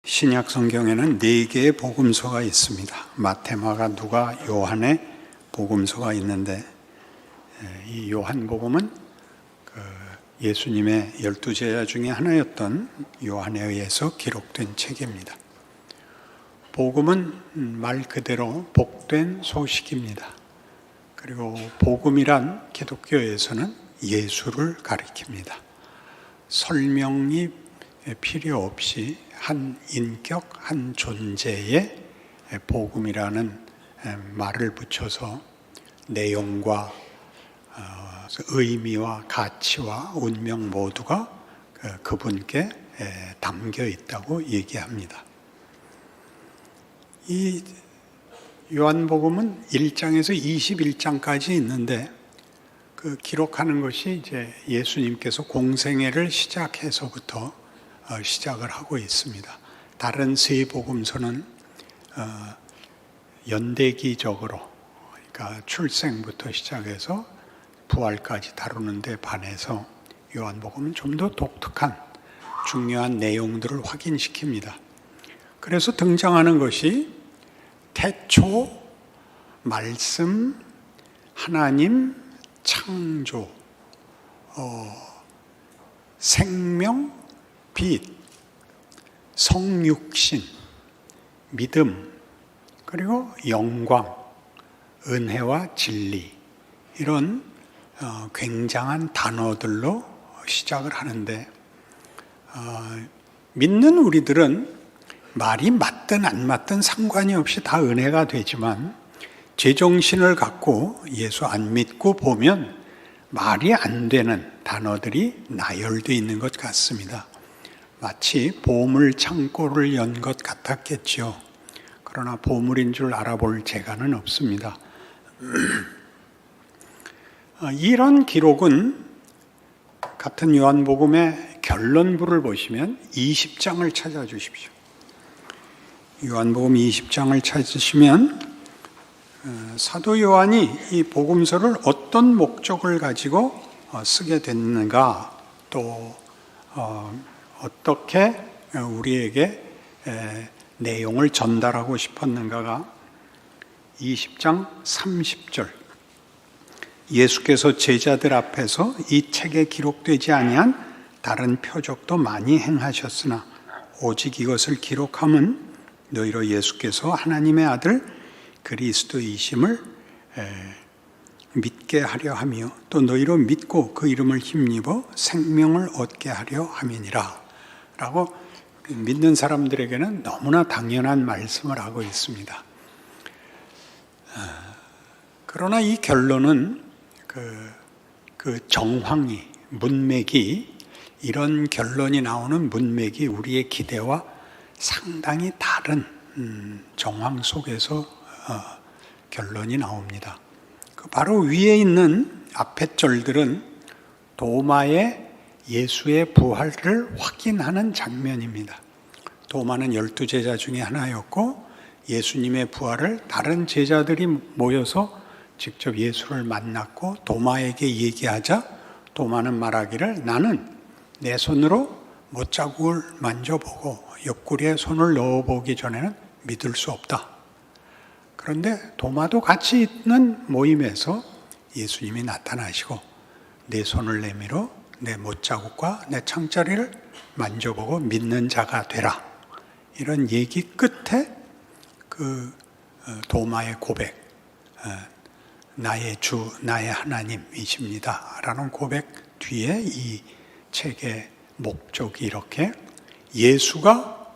신약 성경에는 4개의 복음서가 있습니다. 마태, 마가, 누가, 요한의 복음서가 있는데 이 요한복음은 예수님의 12제자 중에 하나였던 요한에 의해서 기록된 책입니다. 복음은 말 그대로 복된 소식입니다. 그리고 복음이란 기독교에서는 예수를 가리킵니다. 설명이 필요 없이 한 인격, 한 존재의 복음이라는 말을 붙여서 내용과 의미와 가치와 운명 모두가 그분께 담겨 있다고 얘기합니다. 이 요한복음은 1장에서 21장까지 있는데 그 기록하는 것이 이제 예수님께서 공생애를 시작해서부터 시작을 하고 있습니다. 다른 세 복음서는 연대기적으로, 그러니까 출생부터 시작해서 부활까지 다루는데 반해서 요한복음은 좀 더 독특한 중요한 내용들을 확인시킵니다. 그래서 등장하는 것이 태초, 말씀, 하나님, 창조, 생명, 빛, 성육신, 믿음, 그리고 영광, 은혜와 진리, 이런 굉장한 단어들로 시작을 하는데 믿는 우리들은 말이 맞든 안 맞든 상관이 없이 다 은혜가 되지만 제정신을 갖고 예수 안 믿고 보면 말이 안 되는 단어들이 나열되어 있는 것 같습니다. 마치 보물 창고를 연 것 같았겠죠. 그러나 보물인 줄 알아볼 재간은 없습니다. 이런 기록은 같은 요한복음의 결론부를 보시면 20장을 찾아주십시오. 요한복음 20장을 찾으시면 사도 요한이 이 복음서를 어떤 목적을 가지고 쓰게 됐는가, 또 어떻게 우리에게 내용을 전달하고 싶었는가가 20장 30절, 예수께서 제자들 앞에서 이 책에 기록되지 아니한 다른 표적도 많이 행하셨으나 오직 이것을 기록함은 너희로 예수께서 하나님의 아들 그리스도이심을 믿게 하려 하며 또 너희로 믿고 그 이름을 힘입어 생명을 얻게 하려 함이니라 라고 믿는 사람들에게는 너무나 당연한 말씀을 하고 있습니다. 그러나 이 결론은 그 정황이, 문맥이, 이런 결론이 나오는 문맥이 우리의 기대와 상당히 다른 정황 속에서 결론이 나옵니다. 바로 위에 있는 앞에 절들은 도마의 예수의 부활을 확인하는 장면입니다. 도마는 12제자 중에 하나였고 예수님의 부활을 다른 제자들이 모여서 직접 예수를 만났고 도마에게 얘기하자 도마는 말하기를 나는 내 손으로 못자국을 만져보고 옆구리에 손을 넣어보기 전에는 믿을 수 없다. 그런데 도마도 같이 있는 모임에서 예수님이 나타나시고 내 손을 내밀어 내 못자국과 내 창자리를 만져보고 믿는 자가 되라. 이런 얘기 끝에 그 도마의 고백, 나의 주, 나의 하나님이십니다 라는 고백 뒤에 이 책의 목적이 이렇게 예수가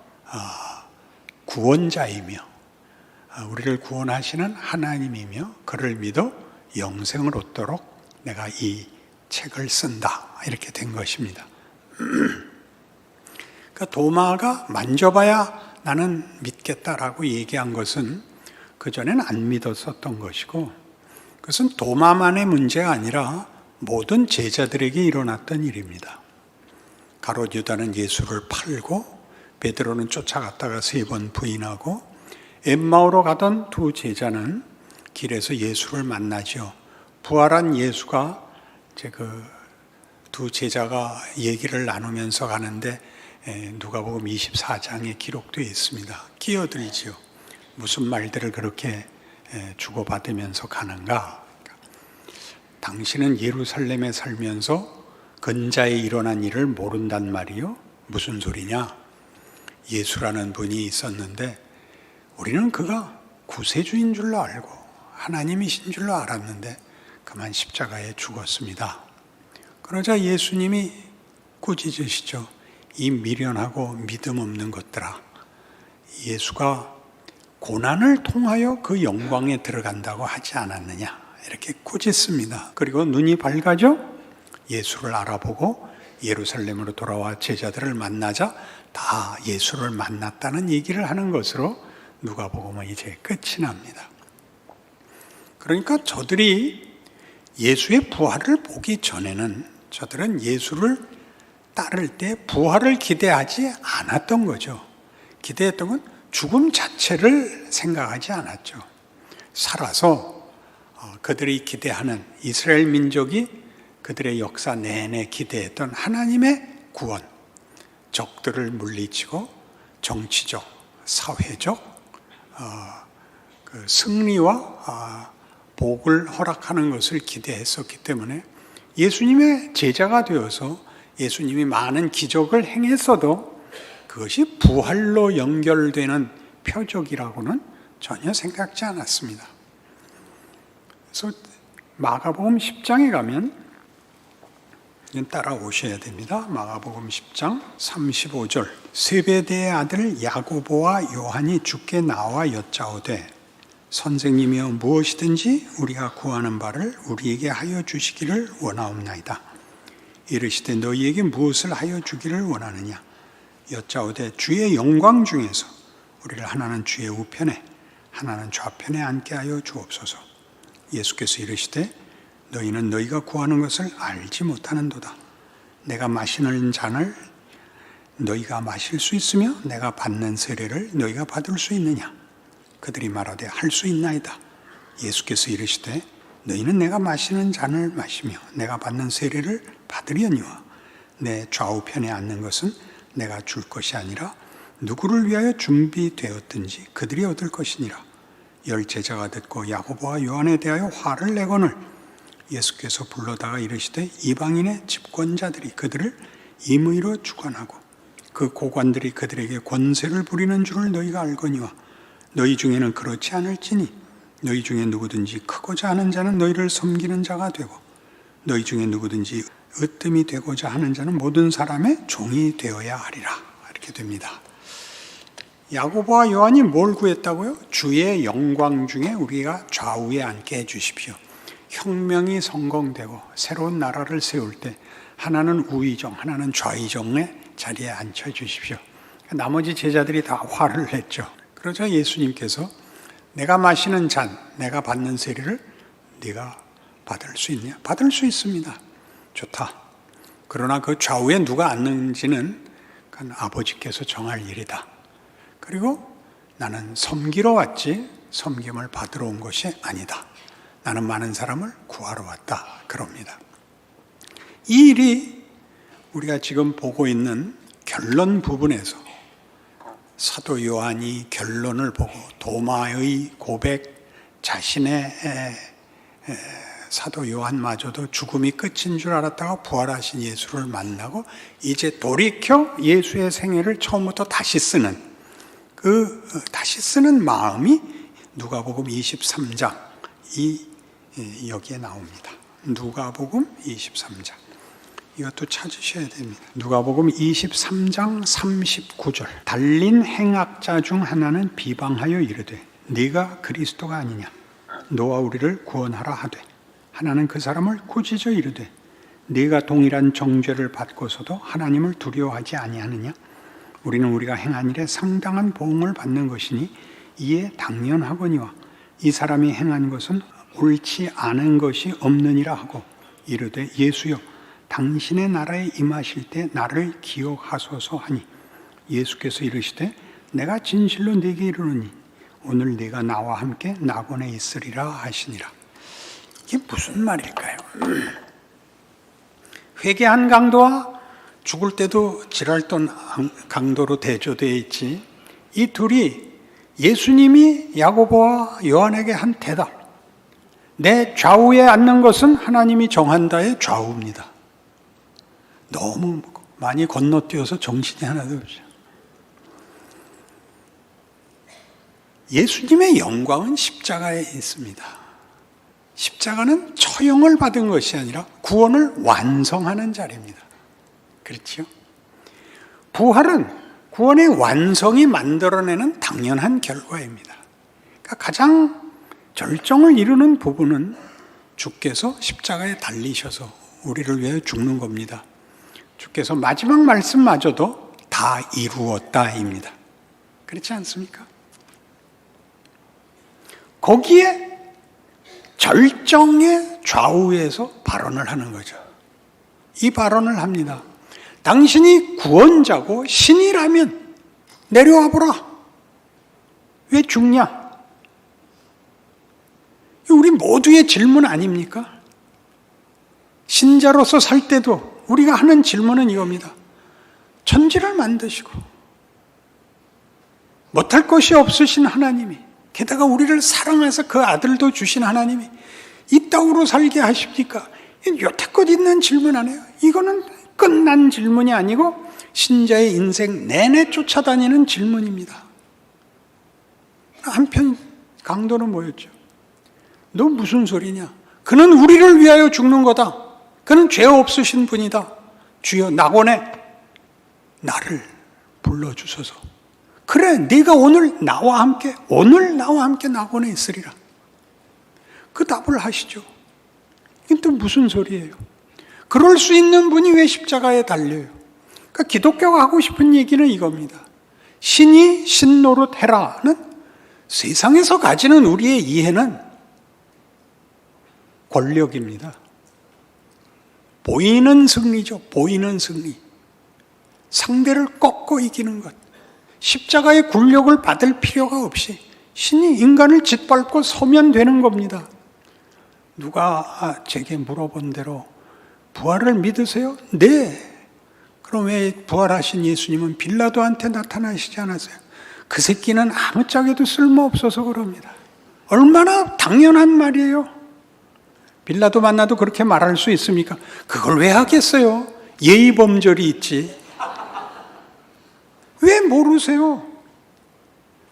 구원자이며 우리를 구원하시는 하나님이며 그를 믿어 영생을 얻도록 내가 이 책을 쓴다, 이렇게 된 것입니다. 그러니까 도마가 만져봐야 나는 믿겠다라고 얘기한 것은 그전엔 안 믿었었던 것이고, 그것은 도마만의 문제가 아니라 모든 제자들에게 일어났던 일입니다. 가롯 유다는 예수를 팔고 베드로는 쫓아갔다가 3번 부인하고 엠마오로 가던 두 제자는 길에서 예수를 만나죠. 부활한 예수가 이제 두 제자가 얘기를 나누면서 가는데 누가복음 24장에 기록되어 있습니다. 끼어들지요. 무슨 말들을 그렇게 주고받으면서 가는가? 당신은 예루살렘에 살면서 근자에 일어난 일을 모른단 말이요? 무슨 소리냐? 예수라는 분이 있었는데 우리는 그가 구세주인 줄로 알고 하나님이신 줄로 알았는데 그만 십자가에 죽었습니다. 그러자 예수님이 꾸짖으시죠. 이 미련하고 믿음 없는 것들아. 예수가 고난을 통하여 그 영광에 들어간다고 하지 않았느냐. 이렇게 꾸짖습니다. 그리고 눈이 밝아져 예수를 알아보고 예루살렘으로 돌아와 제자들을 만나자 다 예수를 만났다는 얘기를 하는 것으로 누가복음은 이제 끝이 납니다. 그러니까 저들이 예수의 부활을 보기 전에는 저들은 예수를 따를 때 부활을 기대하지 않았던 거죠. 기대했던 건 죽음 자체를 생각하지 않았죠. 살아서 그들이 기대하는 이스라엘 민족이 그들의 역사 내내 기대했던 하나님의 구원, 적들을 물리치고 정치적, 사회적 그 승리와 복을 허락하는 것을 기대했었기 때문에 예수님의 제자가 되어서 예수님이 많은 기적을 행했어도 그것이 부활로 연결되는 표적이라고는 전혀 생각지 않았습니다. 그래서 마가복음 10장에 가면 따라오셔야 됩니다. 마가복음 10장 35절 세베대의 아들 야고보와 요한이 주께 나와 여짜오되 선생님이여 무엇이든지 우리가 구하는 바를 우리에게 하여 주시기를 원하옵나이다. 이르시되 너희에게 무엇을 하여 주기를 원하느냐. 여짜오되 주의 영광 중에서 우리를 하나는 주의 우편에 하나는 좌편에 앉게 하여 주옵소서. 예수께서 이르시되 너희는 너희가 구하는 것을 알지 못하는도다. 내가 마시는 잔을 너희가 마실 수 있으며 내가 받는 세례를 너희가 받을 수 있느냐. 그들이 말하되 할 수 있나이다. 예수께서 이르시되 너희는 내가 마시는 잔을 마시며 내가 받는 세례를 받으려니와 내 좌우편에 앉는 것은 내가 줄 것이 아니라 누구를 위하여 준비되었든지 그들이 얻을 것이니라. 열 제자가 듣고 야고보와 요한에 대하여 화를 내거늘 예수께서 불러다가 이르시되 이방인의 집권자들이 그들을 임의로 주관하고 그 고관들이 그들에게 권세를 부리는 줄을 너희가 알거니와 너희 중에는 그렇지 않을지니 너희 중에 누구든지 크고자 하는 자는 너희를 섬기는 자가 되고 너희 중에 누구든지 으뜸이 되고자 하는 자는 모든 사람의 종이 되어야 하리라. 이렇게 됩니다. 야고보와 요한이 뭘 구했다고요? 주의 영광 중에 우리가 좌우에 앉게 해주십시오. 혁명이 성공되고 새로운 나라를 세울 때 하나는 우의정, 하나는 좌의정의 자리에 앉혀주십시오. 나머지 제자들이 다 화를 냈죠. 그러자 예수님께서 내가 마시는 잔, 내가 받는 세례를 네가 받을 수 있냐? 받을 수 있습니다. 좋다. 그러나 그 좌우에 누가 앉는지는 그건 아버지께서 정할 일이다. 그리고 나는 섬기러 왔지 섬김을 받으러 온 것이 아니다. 나는 많은 사람을 구하러 왔다. 그럽니다. 이 일이 우리가 지금 보고 있는 결론 부분에서 사도 요한이 결론을 보고 도마의 고백, 자신의 사도 요한마저도 죽음이 끝인 줄 알았다가 부활하신 예수를 만나고 이제 돌이켜 예수의 생애를 처음부터 다시 쓰는 다시 쓰는 마음이 누가복음 23장 여기에 나옵니다. 누가복음 23장 이것도 찾으셔야 됩니다. 누가복음 23장 39절 달린 행악자 중 하나는 비방하여 이르되 네가 그리스도가 아니냐 너와 우리를 구원하라 하되 하나는 그 사람을 꾸짖어 이르되 네가 동일한 정죄를 받고서도 하나님을 두려워하지 아니하느냐 우리는 우리가 행한 일에 상당한 보응을 받는 것이니 이에 당연하거니와 이 사람이 행한 것은 옳지 않은 것이 없느니라 하고 이르되 예수여 당신의 나라에 임하실 때 나를 기억하소서 하니 예수께서 이르시되 내가 진실로 네게 이르노니 오늘 네가 나와 함께 낙원에 있으리라 하시니라. 이게 무슨 말일까요? 회개한 강도와 죽을 때도 지랄돈 강도로 대조되어 있지. 이 둘이 예수님이 야고보와 요한에게 한 대답. 내 좌우에 앉는 것은 하나님이 정한다의 좌우입니다. 너무 많이 건너뛰어서 정신이 하나도 없죠. 예수님의 영광은 십자가에 있습니다. 십자가는 처형을 받은 것이 아니라 구원을 완성하는 자리입니다. 그렇죠? 부활은 구원의 완성이 만들어내는 당연한 결과입니다. 그러니까 가장 절정을 이루는 부분은 주께서 십자가에 달리셔서 우리를 위해 죽는 겁니다. 주께서 마지막 말씀마저도 다 이루었다입니다. 그렇지 않습니까? 거기에 절정의 좌우에서 발언을 하는 거죠. 이 발언을 합니다. 당신이 구원자고 신이라면 내려와 보라. 왜 죽냐? 우리 모두의 질문 아닙니까? 신자로서 살 때도 우리가 하는 질문은 이겁니다. 천지를 만드시고 못할 것이 없으신 하나님이, 게다가 우리를 사랑해서 그 아들도 주신 하나님이 이 땅으로 살게 하십니까? 여태껏 있는 질문 아니에요. 이거는 끝난 질문이 아니고 신자의 인생 내내 쫓아다니는 질문입니다. 한편 강도는 뭐였죠? 너 무슨 소리냐? 그는 우리를 위하여 죽는 거다. 그는 죄 없으신 분이다. 주여 낙원에 나를 불러주소서. 그래, 네가 오늘 나와 함께 낙원에 있으리라. 그 답을 하시죠. 이게 또 무슨 소리예요? 그럴 수 있는 분이 왜 십자가에 달려요? 그러니까 기독교가 하고 싶은 얘기는 이겁니다. 신이 신노릇해라는 세상에서 가지는 우리의 이해는 권력입니다. 보이는 승리죠. 보이는 승리. 상대를 꺾고 이기는 것. 십자가의 굴욕을 받을 필요가 없이 신이 인간을 짓밟고 서면 되는 겁니다. 누가 제게 물어본 대로 부활을 믿으세요? 네. 그럼 왜 부활하신 예수님은 빌라도한테 나타나시지 않았어요? 그 새끼는 아무짝에도 쓸모없어서 그럽니다. 얼마나 당연한 말이에요. 빌라도 만나도 그렇게 말할 수 있습니까? 그걸 왜 하겠어요? 예의범절이 있지. 왜 모르세요?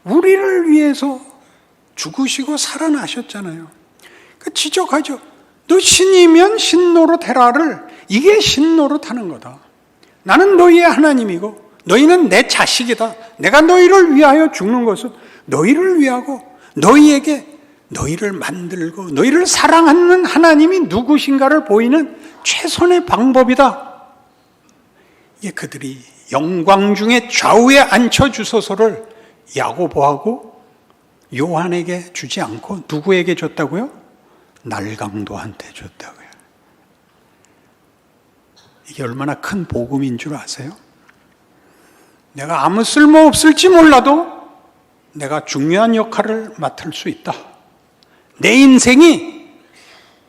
우리를 위해서 죽으시고 살아나셨잖아요. 그러니까 지적하죠. 너 신이면 신노릇해라를, 이게 신노릇하는 거다. 나는 너희의 하나님이고 너희는 내 자식이다. 내가 너희를 위하여 죽는 것은 너희를 위하고 너희에게 너희를 만들고 너희를 사랑하는 하나님이 누구신가를 보이는 최선의 방법이다. 이게 그들이 영광 중에 좌우에 앉혀주소서를 야고보하고 요한에게 주지 않고 누구에게 줬다고요? 날강도한테 줬다고요. 이게 얼마나 큰 복음인 줄 아세요? 내가 아무 쓸모 없을지 몰라도 내가 중요한 역할을 맡을 수 있다. 내 인생이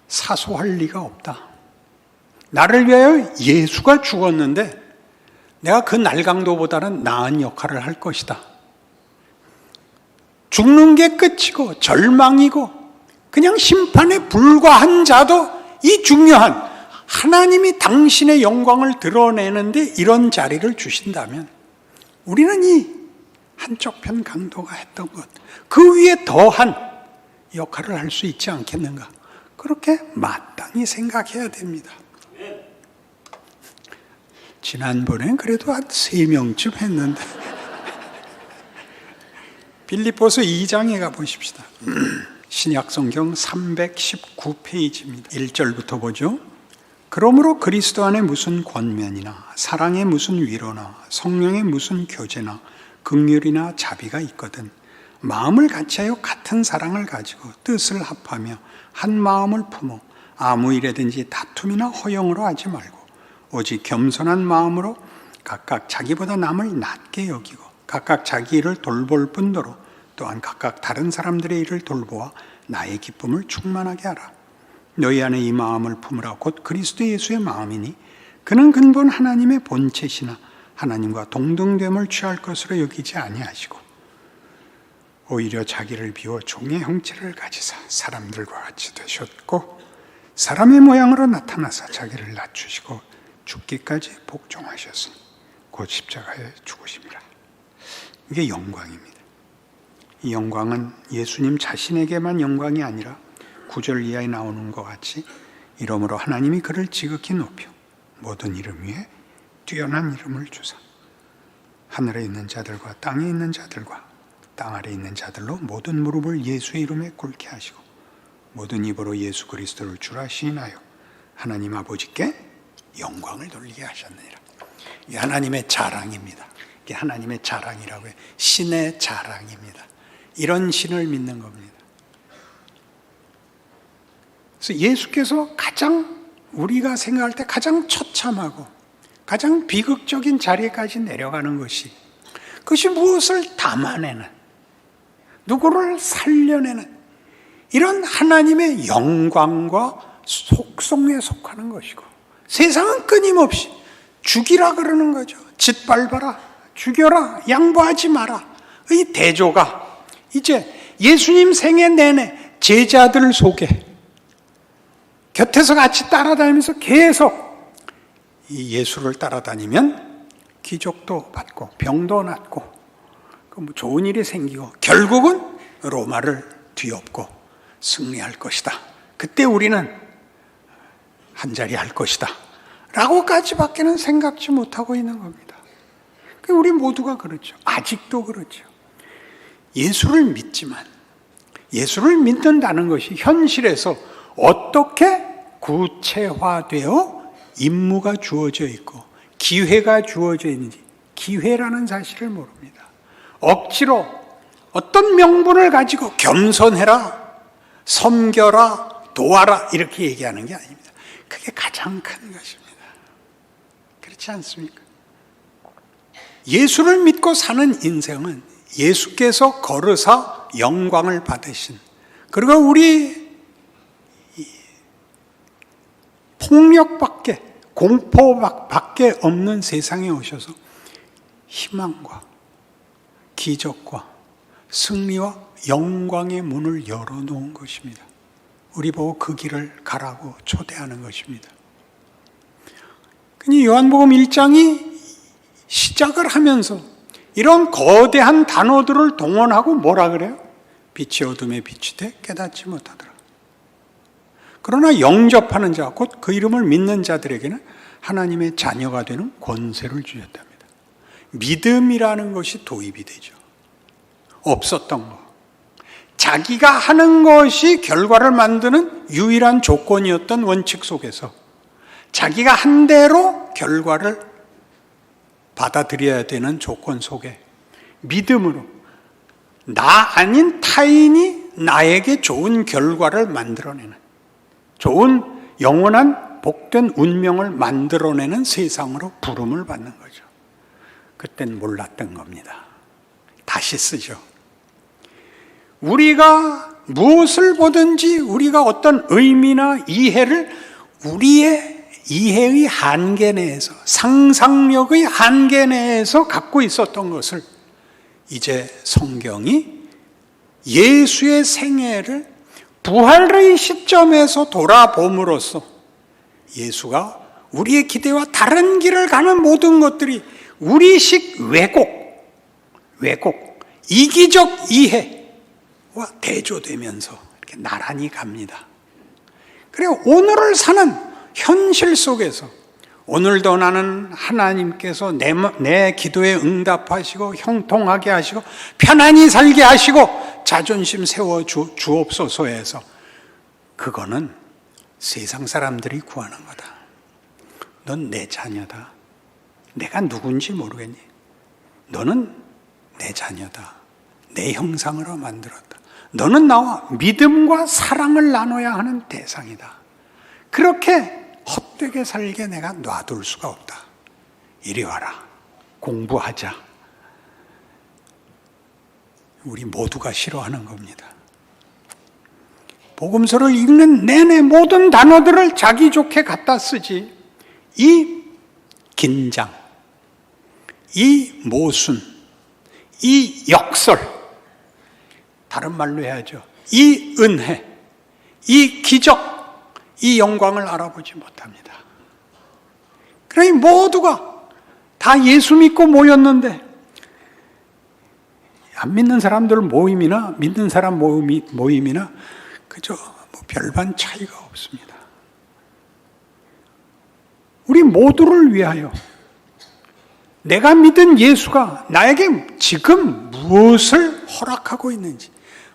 사소할 리가 없다. 나를 위하여 예수가 죽었는데 내가 그 날강도보다는 나은 역할을 할 것이다. 죽는 게 끝이고 절망이고 그냥 심판에 불과한 자도 이 중요한 하나님이 당신의 영광을 드러내는데 이런 자리를 주신다면 우리는 이 한쪽 편 강도가 했던 것, 그 위에 더한 역할을 할 수 있지 않겠는가? 그렇게 마땅히 생각해야 됩니다. 지난번엔 그래도 한 3명쯤 했는데 빌립보서 2장에 가보십시다. 신약성경 319페이지입니다. 1절부터 보죠. 그러므로 그리스도 안에 무슨 권면이나 사랑에 무슨 위로나 성령의 무슨 교제나 긍휼이나 자비가 있거든 마음을 같이하여 같은 사랑을 가지고 뜻을 합하며 한 마음을 품어 아무 일에든지 다툼이나 허영으로 하지 말고 오직 겸손한 마음으로 각각 자기보다 남을 낮게 여기고 각각 자기 일을 돌볼 뿐더러 또한 각각 다른 사람들의 일을 돌보아 나의 기쁨을 충만하게 하라. 너희 안에 이 마음을 품으라. 곧 그리스도 예수의 마음이니 그는 근본 하나님의 본체시나 하나님과 동등됨을 취할 것으로 여기지 아니하시고 오히려 자기를 비워 종의 형체를 가지사 사람들과 같이 되셨고 사람의 모양으로 나타나사 자기를 낮추시고 죽기까지 복종하셨으니 곧 십자가에 죽으심이라. 이게 영광입니다. 이 영광은 예수님 자신에게만 영광이 아니라 9절 이하에 나오는 것 같이 이러므로 하나님이 그를 지극히 높여 모든 이름 위에 뛰어난 이름을 주사 하늘에 있는 자들과 땅에 있는 자들과 땅 아래 있는 자들로 모든 무릎을 예수의 이름에 꿇게 하시고 모든 입으로 예수 그리스도를 주라 시인하여 하나님 아버지께 영광을 돌리게 하셨느니라. 이게 하나님의 자랑입니다. 이게 하나님의 자랑이라고 해요. 신의 자랑입니다. 이런 신을 믿는 겁니다. 그래서 예수께서 가장 우리가 생각할 때 가장 처참하고 가장 비극적인 자리까지 내려가는 것이 그것이 무엇을 담아내는 누구를 살려내는 이런 하나님의 영광과 속성에 속하는 것이고 세상은 끊임없이 죽이라 그러는 거죠. 짓밟아라, 죽여라, 양보하지 마라. 이 대조가 이제 예수님 생애 내내 제자들 속에 곁에서 같이 따라다니면서 계속 이 예수를 따라다니면 기적도 받고 병도 낫고 좋은 일이 생기고 결국은 로마를 뒤엎고 승리할 것이다. 그때 우리는 한자리 할 것이다. 라고까지밖에는 생각지 못하고 있는 겁니다. 우리 모두가 그렇죠. 아직도 그렇죠. 예수를 믿지만 예수를 믿는다는 것이 현실에서 어떻게 구체화되어 임무가 주어져 있고 기회가 주어져 있는지 기회라는 사실을 모릅니다. 억지로 어떤 명분을 가지고 겸손해라, 섬겨라, 도와라 이렇게 얘기하는 게 아닙니다. 그게 가장 큰 것입니다. 그렇지 않습니까? 예수를 믿고 사는 인생은 예수께서 걸으사 영광을 받으신 그리고 우리 폭력밖에 공포밖에 없는 세상에 오셔서 희망과 기적과 승리와 영광의 문을 열어놓은 것입니다. 우리 보고 그 길을 가라고 초대하는 것입니다. 그니 요한복음 1장이 시작을 하면서 이런 거대한 단어들을 동원하고 뭐라 그래요? 빛이 어둠에 비치되 깨닫지 못하더라. 그러나 영접하는 자, 곧 그 이름을 믿는 자들에게는 하나님의 자녀가 되는 권세를 주셨답니다. 믿음이라는 것이 도입이 되죠. 없었던 것. 자기가 하는 것이 결과를 만드는 유일한 조건이었던 원칙 속에서 자기가 한 대로 결과를 받아들여야 되는 조건 속에 믿음으로 나 아닌 타인이 나에게 좋은 결과를 만들어내는 좋은 영원한 복된 운명을 만들어내는 세상으로 부름을 받는 거죠. 그땐 몰랐던 겁니다. 다시 쓰죠. 우리가 무엇을 보든지 우리가 어떤 의미나 이해를 우리의 이해의 한계 내에서 상상력의 한계 내에서 갖고 있었던 것을 이제 성경이 예수의 생애를 부활의 시점에서 돌아봄으로써 예수가 우리의 기대와 다른 길을 가는 모든 것들이 우리식 왜곡, 이기적 이해와 대조되면서 이렇게 나란히 갑니다. 그리고 오늘을 사는 현실 속에서 오늘도 나는 하나님께서 내 기도에 응답하시고 형통하게 하시고 편안히 살게 하시고 자존심 세워 주옵소서 해서 그거는 세상 사람들이 구하는 거다. 넌 내 자녀다. 내가 누군지 모르겠니? 너는 내 자녀다. 내 형상으로 만들었다. 너는 나와 믿음과 사랑을 나눠야 하는 대상이다. 그렇게 헛되게 살게 내가 놔둘 수가 없다. 이리 와라. 공부하자. 우리 모두가 싫어하는 겁니다. 복음서를 읽는 내내 모든 단어들을 자기 좋게 갖다 쓰지 이 긴장, 이 모순, 이 역설, 다른 말로 해야죠. 이 은혜, 이 기적, 이 영광을 알아보지 못합니다. 그러니 모두가 다 예수 믿고 모였는데 안 믿는 사람들 모임이나 믿는 사람 모임이나 그저 뭐 별반 차이가 없습니다. 우리 모두를 위하여 내가 믿은 예수가 나에게 지금 무엇을 허락하고 있는지,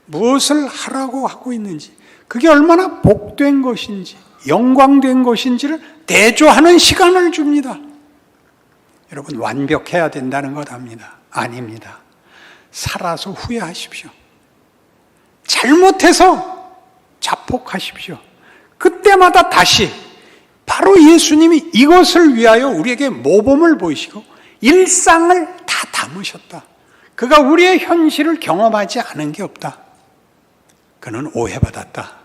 무엇을 하라고 하고 있는지, 그게 얼마나 복된 것인지, 영광된 것인지를 대조하는 시간을 줍니다. 여러분, 완벽해야 된다는 것 압니다. 아닙니다. 살아서 후회하십시오. 잘못해서 자폭하십시오. 그때마다 다시 바로 예수님이 이것을 위하여 우리에게 모범을 보이시고 일상을 다 담으셨다. 그가 우리의 현실을 경험하지 않은 게 없다. 그는 오해받았다.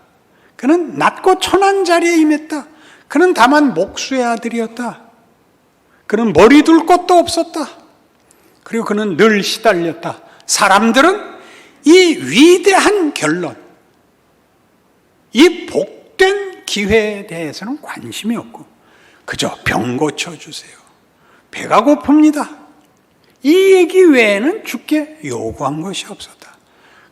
그는 낮고 천한 자리에 임했다. 그는 다만 목수의 아들이었다. 그는 머리 둘 곳도 없었다. 그리고 그는 늘 시달렸다. 사람들은 이 위대한 결론, 이 복된 기회에 대해서는 관심이 없고 그저 병 고쳐주세요. 배가 고픕니다. 이 얘기 외에는 주께 요구한 것이 없었다.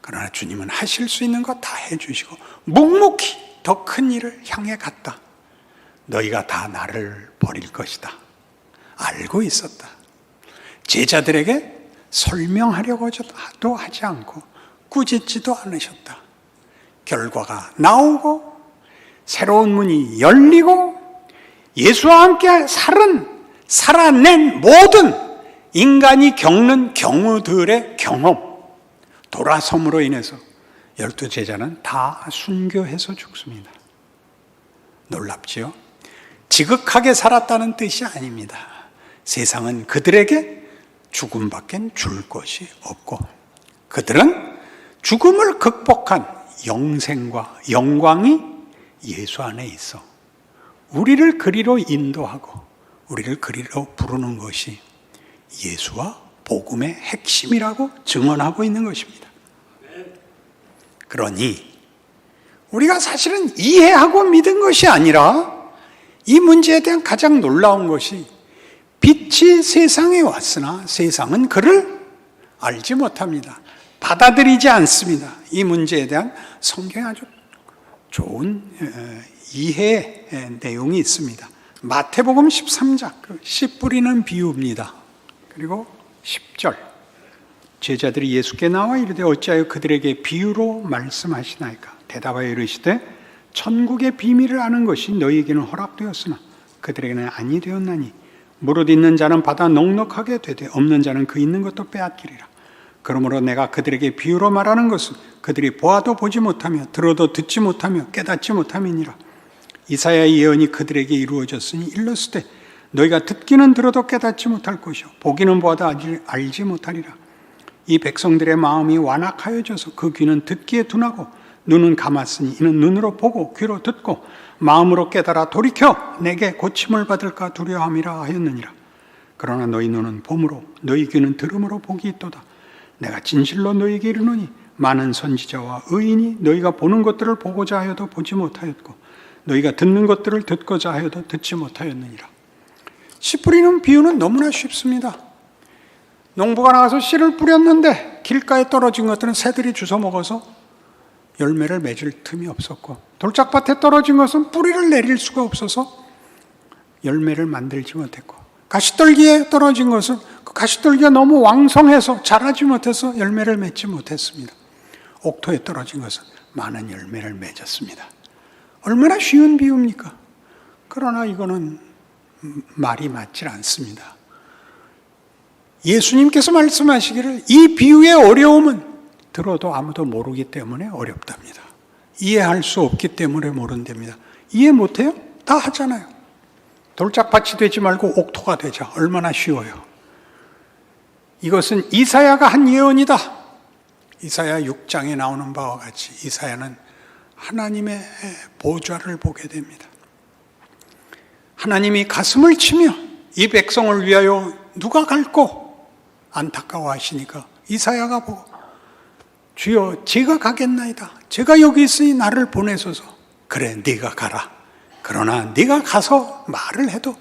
그러나 주님은 하실 수 있는 것 다 해주시고 묵묵히 더 큰 일을 향해 갔다. 너희가 다 나를 버릴 것이다. 알고 있었다. 제자들에게 설명하려고도 하지 않고 꾸짖지도 않으셨다. 결과가 나오고 새로운 문이 열리고 예수와 함께 살아낸 모든 인간이 겪는 경우들의 경험, 돌아섬으로 인해서 12제자는 다 순교해서 죽습니다. 놀랍지요? 지극하게 살았다는 뜻이 아닙니다. 세상은 그들에게 죽음밖엔 줄 것이 없고 그들은 죽음을 극복한 영생과 영광이 예수 안에 있어 우리를 그리로 인도하고 우리를 그리로 부르는 것이 예수와 복음의 핵심이라고 증언하고 있는 것입니다. 그러니 우리가 사실은 이해하고 믿은 것이 아니라 이 문제에 대한 가장 놀라운 것이 빛이 세상에 왔으나 세상은 그를 알지 못합니다. 받아들이지 않습니다. 이 문제에 대한 성경에 아주 좋은 이해 내용이 있습니다. 마태복음 13장, 씨 뿌리는 비유입니다. 그리고 10절, 제자들이 예수께 나와 이르되 어찌하여 그들에게 비유로 말씀하시나이까? 대답하여 이르시되 천국의 비밀을 아는 것이 너희에게는 허락되었으나 그들에게는 아니 되었나니 무릇 있는 자는 받아 넉넉하게 되되 없는 자는 그 있는 것도 빼앗기리라. 그러므로 내가 그들에게 비유로 말하는 것은 그들이 보아도 보지 못하며 들어도 듣지 못하며 깨닫지 못함이니라. 이사야의 예언이 그들에게 이루어졌으니 일렀으되 너희가 듣기는 들어도 깨닫지 못할 것이요 보기는 보아도 알지 못하리라. 이 백성들의 마음이 완악하여져서 그 귀는 듣기에 둔하고 눈은 감았으니 이는 눈으로 보고 귀로 듣고 마음으로 깨달아 돌이켜 내게 고침을 받을까 두려워함이라 하였느니라. 그러나 너희 눈은 봄으로 너희 귀는 들음으로 복이 있도다. 내가 진실로 너희에게 이르노니 많은 선지자와 의인이 너희가 보는 것들을 보고자 하여도 보지 못하였고 너희가 듣는 것들을 듣고자 하여도 듣지 못하였느니라. 씨 뿌리는 비유는 너무나 쉽습니다. 농부가 나가서 씨를 뿌렸는데 길가에 떨어진 것들은 새들이 주워 먹어서 열매를 맺을 틈이 없었고 돌짝밭에 떨어진 것은 뿌리를 내릴 수가 없어서 열매를 만들지 못했고 가시떨기에 떨어진 것은 그 가시떨기가 너무 왕성해서 자라지 못해서 열매를 맺지 못했습니다. 옥토에 떨어진 것은 많은 열매를 맺었습니다. 얼마나 쉬운 비유입니까? 그러나 이거는 말이 맞질 않습니다. 예수님께서 말씀하시기를 이 비유의 어려움은 들어도 아무도 모르기 때문에 어렵답니다. 이해할 수 없기 때문에 모른답니다. 이해 못해요? 다 하잖아요. 돌짝밭이 되지 말고 옥토가 되자. 얼마나 쉬워요. 이것은 이사야가 한 예언이다. 이사야 6장에 나오는 바와 같이 이사야는 하나님의 보좌를 보게 됩니다. 하나님이 가슴을 치며 이 백성을 위하여 누가 갈꼬? 안타까워하시니까 이사야가 보고 주여 제가 가겠나이다. 제가 여기 있으니 나를 보내소서. 그래 네가 가라. 그러나 네가 가서 말을 해도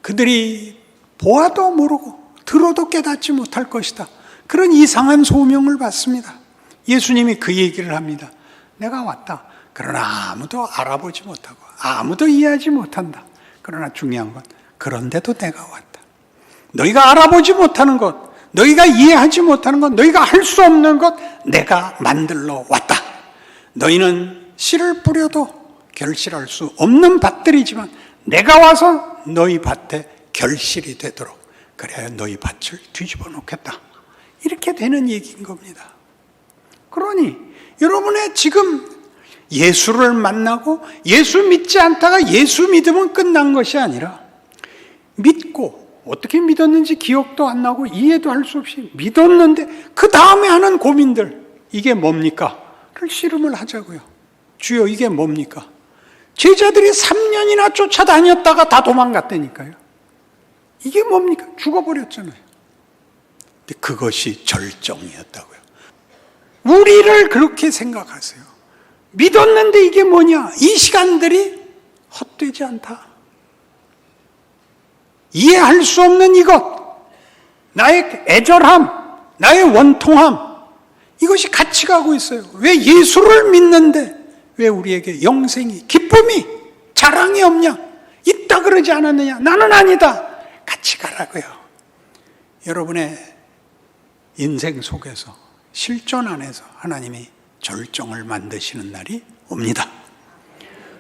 그들이 보아도 모르고 들어도 깨닫지 못할 것이다. 그런 이상한 소명을 받습니다. 예수님이 그 얘기를 합니다. 내가 왔다. 그러나 아무도 알아보지 못하고 아무도 이해하지 못한다. 그러나 중요한 건 그런데도 내가 왔다. 너희가 알아보지 못하는 것, 너희가 이해하지 못하는 것, 너희가 할 수 없는 것 내가 만들러 왔다. 너희는 씨를 뿌려도 결실할 수 없는 밭들이지만 내가 와서 너희 밭에 결실이 되도록 그래야 너희 밭을 뒤집어 놓겠다. 이렇게 되는 얘기인 겁니다. 그러니 여러분의 지금 예수를 만나고 예수 믿지 않다가 예수 믿으면 끝난 것이 아니라 믿고 어떻게 믿었는지 기억도 안 나고 이해도 할 수 없이 믿었는데 그 다음에 하는 고민들, 이게 뭡니까? 를 씨름을 하자고요. 주여 이게 뭡니까? 제자들이 3년이나 쫓아다녔다가 다 도망갔다니까요. 이게 뭡니까? 죽어버렸잖아요. 근데 그것이 절정이었다고요. 우리를 그렇게 생각하세요. 믿었는데 이게 뭐냐? 이 시간들이 헛되지 않다. 이해할 수 없는 이것, 나의 애절함, 나의 원통함, 이것이 같이 가고 있어요. 왜 예수를 믿는데 왜 우리에게 영생이, 기쁨이, 자랑이 없냐? 있다 그러지 않았느냐? 나는 아니다. 같이 가라고요. 여러분의 인생 속에서 실존 안에서 하나님이 절정을 만드시는 날이 옵니다.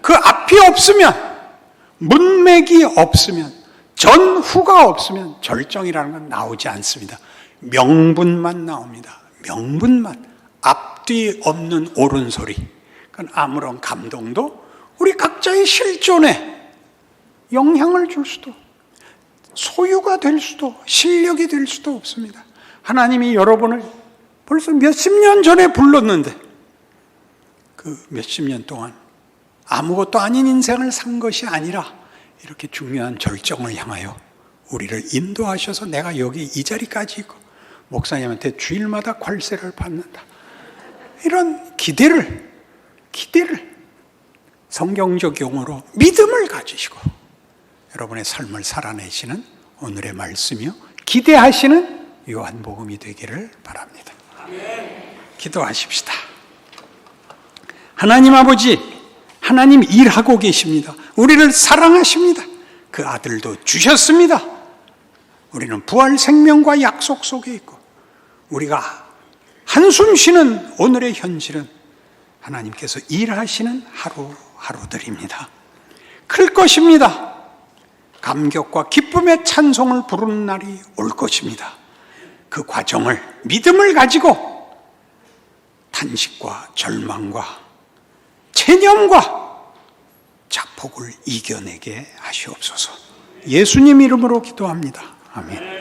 그 앞이 없으면, 문맥이 없으면, 전후가 없으면 절정이라는 건 나오지 않습니다. 명분만 나옵니다. 명분만. 앞뒤 없는 옳은 소리. 그건 아무런 감동도 우리 각자의 실존에 영향을 줄 수도, 소유가 될 수도, 실력이 될 수도 없습니다. 하나님이 여러분을 벌써 몇십 년 전에 불렀는데 그 몇십 년 동안 아무것도 아닌 인생을 산 것이 아니라 이렇게 중요한 절정을 향하여 우리를 인도하셔서 내가 여기 이 자리까지 있고 목사님한테 주일마다 괄세를 받는다. 이런 기대를 성경적 용어로 믿음을 가지시고 여러분의 삶을 살아내시는 오늘의 말씀이요, 기대하시는 요한복음이 되기를 바랍니다. 기도하십시다. 하나님 아버지, 하나님 일하고 계십니다. 우리를 사랑하십니다. 그 아들도 주셨습니다. 우리는 부활 생명과 약속 속에 있고 우리가 한숨 쉬는 오늘의 현실은 하나님께서 일하시는 하루하루들입니다. 클 것입니다. 감격과 기쁨의 찬송을 부르는 날이 올 것입니다. 그 과정을, 믿음을 가지고 탄식과 절망과 체념과 자폭을 이겨내게 하시옵소서. 예수님 이름으로 기도합니다. 아멘.